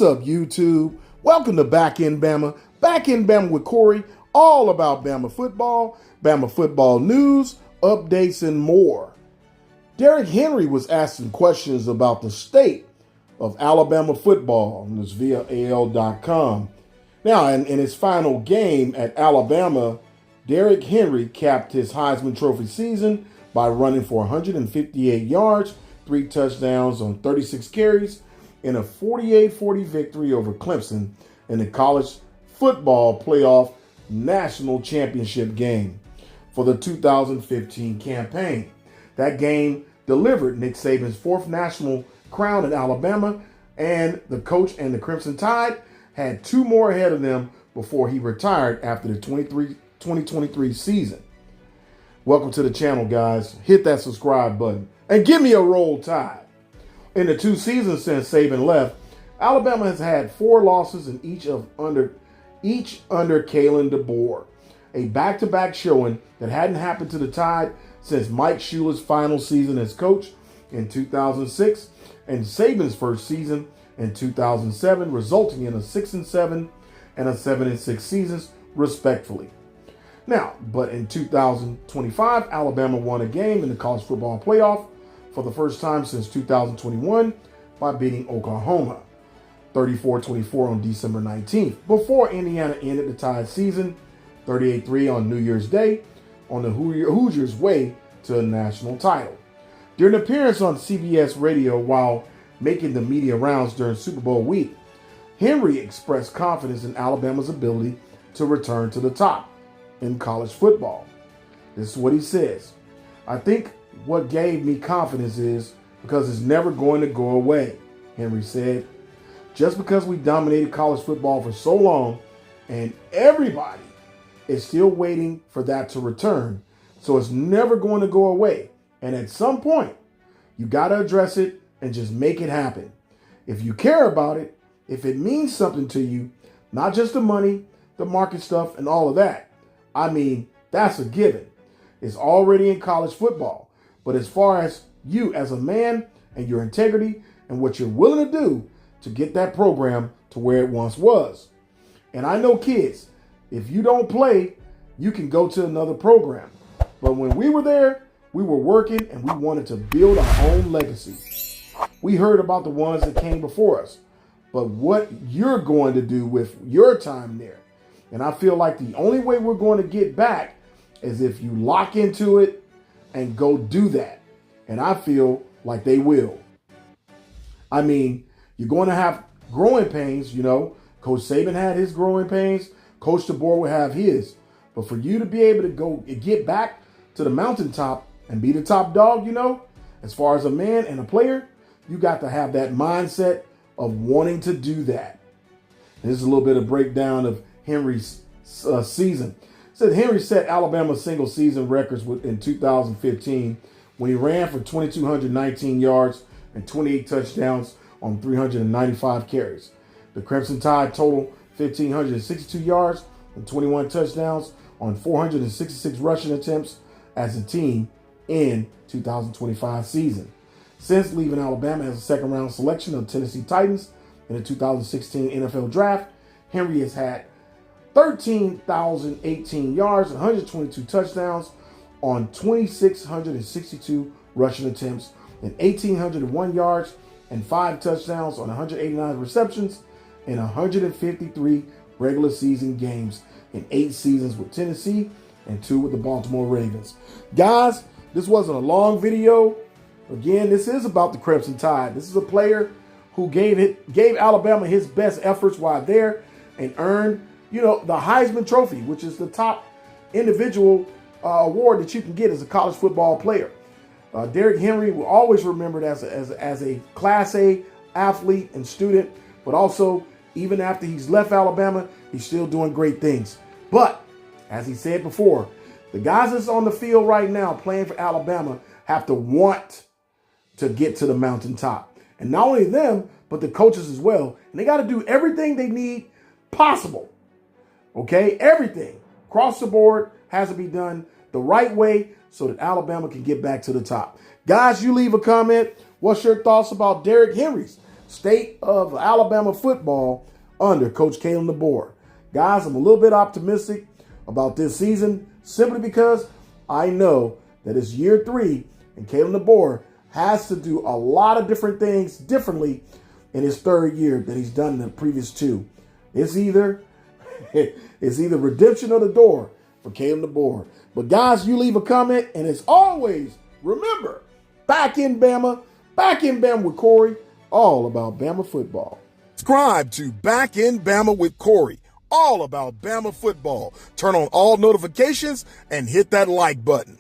What's up, YouTube? Welcome to Back in Bama. Back in Bama with Corey, all about Bama football news, updates, and more. Derrick Henry was asking questions about the state of Alabama football, and this via AL.com. Now, in his final game at Alabama, Derrick Henry capped his Heisman Trophy season by running for 158 yards, 3 touchdowns on 36 carries, in a 48-40 victory over Clemson in the college football playoff national championship game for the 2015 campaign. That game delivered Nick Saban's 4th national crown at Alabama, and the coach and the Crimson Tide had 2 more ahead of them before he retired after the 2023 season. Welcome to the channel, guys. Hit that subscribe button and give me a Roll Tide. In the 2 seasons since Saban left, Alabama has had 4 losses in each under Kalen DeBoer, a back-to-back showing that hadn't happened to the Tide since Mike Shula's final season as coach in 2006 and Saban's first season in 2007, resulting in a 6-7 and a 7-6 seasons, respectively. Now, but in 2025, Alabama won a game in the college football playoff for the first time since 2021 by beating Oklahoma 34-24 on December 19th, before Indiana ended the Tide season 38-3 on New Year's Day on the Hoosiers' way to a national title. During an appearance on CBS radio while making the media rounds during Super Bowl week, Henry expressed confidence in Alabama's ability to return to the top in college football. This is what he says. "I think what gave me confidence is because it's never going to go away," Henry said. "Just because we dominated college football for so long and everybody is still waiting for that to return, so it's never going to go away. And at some point, you got to address it and just make it happen. If you care about it, if it means something to you, not just the money, the market stuff, and all of that. I mean, that's a given. It's already in college football. But as far as you as a man and your integrity and what you're willing to do to get that program to where it once was. And I know, kids, if you don't play, you can go to another program. But when we were there, we were working and we wanted to build our own legacy. We heard about the ones that came before us, but what you're going to do with your time there. And I feel like the only way we're going to get back is if you lock into it and go do that. And I feel like they will. I mean, you're going to have growing pains, you know. Coach Saban had his growing pains. Coach DeBoer will have his. But for you to be able to go get back to the mountaintop and be the top dog, you know, as far as a man and a player, you got to have that mindset of wanting to do that. And this is a little bit of breakdown of Henry's season. Said Henry set Alabama's single season records in 2015 when he ran for 2,219 yards and 28 touchdowns on 395 carries. The Crimson Tide totaled 1,562 yards and 21 touchdowns on 466 rushing attempts as a team in 2025 season. Since leaving Alabama as a second-round selection of Tennessee Titans in the 2016 NFL Draft, Henry has had 13,018 yards, 122 touchdowns on 2,662 rushing attempts, and 1,801 yards and 5 touchdowns on 189 receptions in 153 regular season games in 8 seasons with Tennessee and 2 with the Baltimore Ravens. Guys, this wasn't a long video. Again, this is about the Crimson Tide. This is a player who gave Alabama his best efforts while there and earned, you know, the Heisman Trophy, which is the top individual award that you can get as a college football player. Derrick Henry will always remembered as a Class A athlete and student, but also even after he's left Alabama, he's still doing great things. But as he said before, the guys that's on the field right now playing for Alabama have to want to get to the mountaintop. And not only them, but the coaches as well. And they got to do everything they need possible. Okay, everything across the board has to be done the right way so that Alabama can get back to the top. Guys, you leave a comment. What's your thoughts about Derrick Henry's state of Alabama football under Coach Kalen DeBoer. Guys, I'm a little bit optimistic about this season simply because I know that it's year 3 and Kalen DeBoer has to do a lot of different things differently in his 3rd year than he's done in the previous 2. It's either redemption or the door for Kalen DeBoer. But guys, you leave a comment, and as always, remember, back in Bama with Corey, all about Bama football. Subscribe to Back in Bama with Corey, all about Bama football. Turn on all notifications and hit that like button.